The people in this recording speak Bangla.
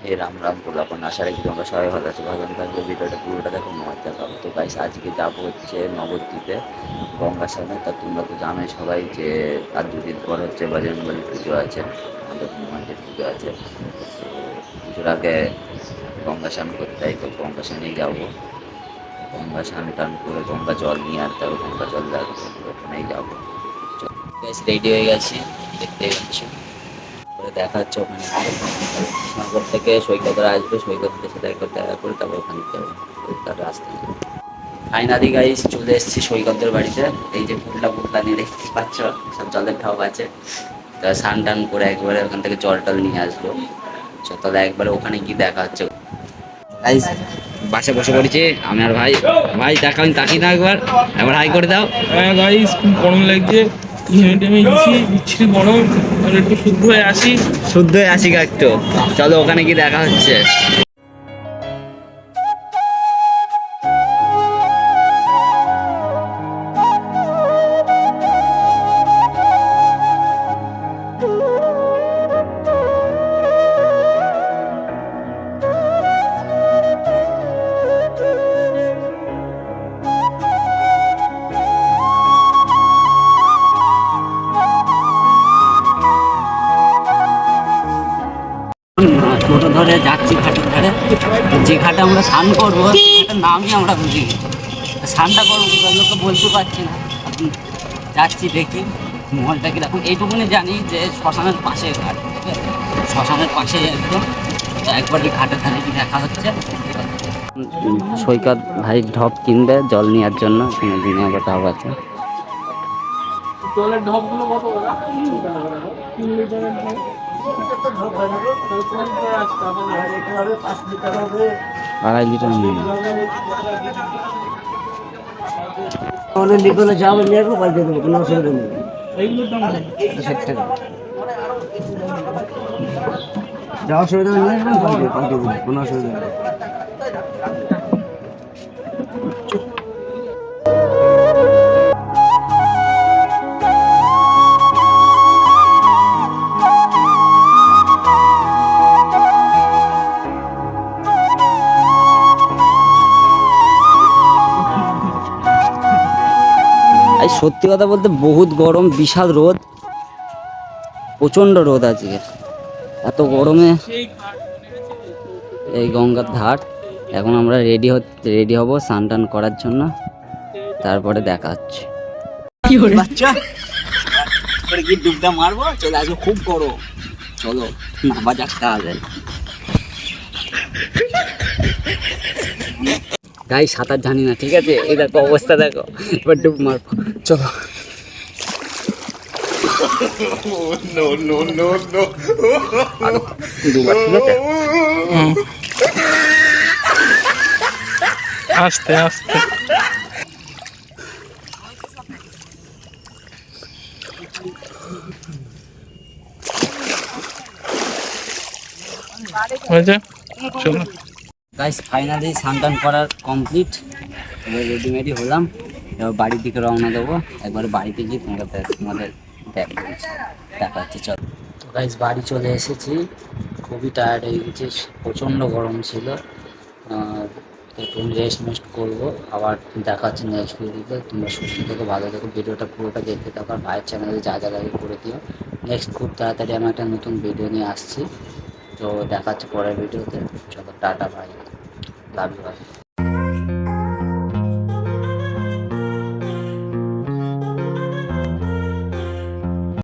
এই রাম রাম গোলাপন, আশা রাখি তোমরা সবাই ভালো আছো, ভালো থাকবে। ভিডিওটা পুরোটা দেখো, মজা পাবো। তো গাইস আজকে যাবো হচ্ছে নবদ্বীপে গঙ্গা স্নানে। তা তোমরা তো জানোই সবাই যে আর দুদিন পর হচ্ছে বজরংবলী পুজো আছে, আমাদের হনুমানজির পুজো আছে। তো পুজোর আগে গঙ্গা স্নান করতে হয়, তো গঙ্গা স্নানেই যাবো। গঙ্গা স্নান টান করে গঙ্গা জল নিয়ে আসতে হবে, গঙ্গা জল লাগবে, ওখানেই যাবো। গাইস রেডি হয়ে গেছি, দেখতে পাচ্ছি। করে দেখা হচ্ছে ওখানে গিয়ে। কৃষ্ণনগর থেকে সৈকতরা আসবে, সৈকতের সাথে একবার দেখা করে তারপর ওখানে যাবো, তার রাস্তায়। ফাইনালি গাইস চলে এসেছি সৈকতের বাড়িতে। এই যে পুটলা পুটলা নিয়ে দেখতে পাচ্ছ, সব জলের ঢপ আছে। তা স্নান টান করে একবারে ওখান থেকে জল টল নিয়ে আসবো। তাহলে একবারে ওখানে গিয়ে দেখা হচ্ছে। গাইস বাসে বসে পড়েছি আমি আর ভাই। ভাই দেখা তাকি না একবার, একবার হাই করে দাও। হ্যাঁ গাইস, খুব গরম লাগছে, ঘেমে টেমে গেছি, বিচ্ছিরি গরম। আর একটু শুদ্ধ হয়ে আসি। শুদ্ধ হয়ে আসি গা একটু, চলো ওখানে গিয়ে দেখা হচ্ছে। টোটো ধরে যাচ্ছি ঘাটের ধারে, যে ঘাটে আমরা স্নান করবো ঘাটের নামই আমরা বুঝি। স্নানটা করবো লোককে বলতে পারছি না। এখন যাচ্ছি দেখি মহলটা কীরকম। এইটুকুনি জানি যে শ্মশানের পাশে ঘাট, ঠিক আছে, শ্মশানের পাশে একদম। তো একবার ওই ঘাটের ধারে কি দেখা হচ্ছে। সৈকত ভাই ঢপ কিনবে জল নেওয়ার জন্য, দিনে আবার ঢপ আছে। জলের ঢপগুলো কত ওরা? 3 লিটারের ঢপ। 2.5 লিটার নিয়ে লিখলে যাবো নিয়ে আসবো, পাল্টে দেবো, কোনো অসুবিধা নেই। এইগুলোর দাম কত? 60 টাকা। যা অসুবিধা নিয়ে আসবেন, পাল্টে দেবো, কোনো অসুবিধা নেই। আর সত্যি কথা বলতে বহুত গরম, বিশাল রোদ, প্রচন্ড রোদ আজকে। এত গরমে এই গঙ্গার ধার। এখন আমরা রেডি হব স্নান টান করার জন্য, তারপরে দেখা হচ্ছে। বাচ্চা করে কি ডুবটা মারবো, চলে আসবো, খুব গরম। চলো নামা যাক তাহলে। গাই সাঁতার জানি না, ঠিক আছে, এই দেখো অবস্থা দেখো, এবার ডুব মারবো, চলো। দুবার, ঠিক আছে। আস্তে আস্তে। হয়েছে, চলো। গাইস ফাইনালি স্নান টান করার কমপ্লিট, এবার রেডিমেডি হলাম। এবার বাড়ির দিকে রওনা দেবো। একবার বাড়িতে গিয়ে তোমাদের দেখা হচ্ছে, চলো। তো গাইস বাড়ি চলে এসেছি, খুবই টায়ার্ড হয়ে গেছি, প্রচণ্ড গরম ছিল। একটু রেস্ট মেস্ট করবো, আবার দেখা হচ্ছে নেক্সট ভিডিওতে। তোমরা সুস্থ থেকো, ভালো থেকো, ভিডিওটা পুরোটা দেখতে থাকো। আর ভাইয়ের চ্যানেলে যা যা লাগে করে দিও। নেক্সট খুব তাড়াতাড়ি আমি একটা নতুন ভিডিও নিয়ে আসছি। তো দেখা হচ্ছে পরের ভিডিওতে, চলো টাটা, বাই, লাভ ইউ।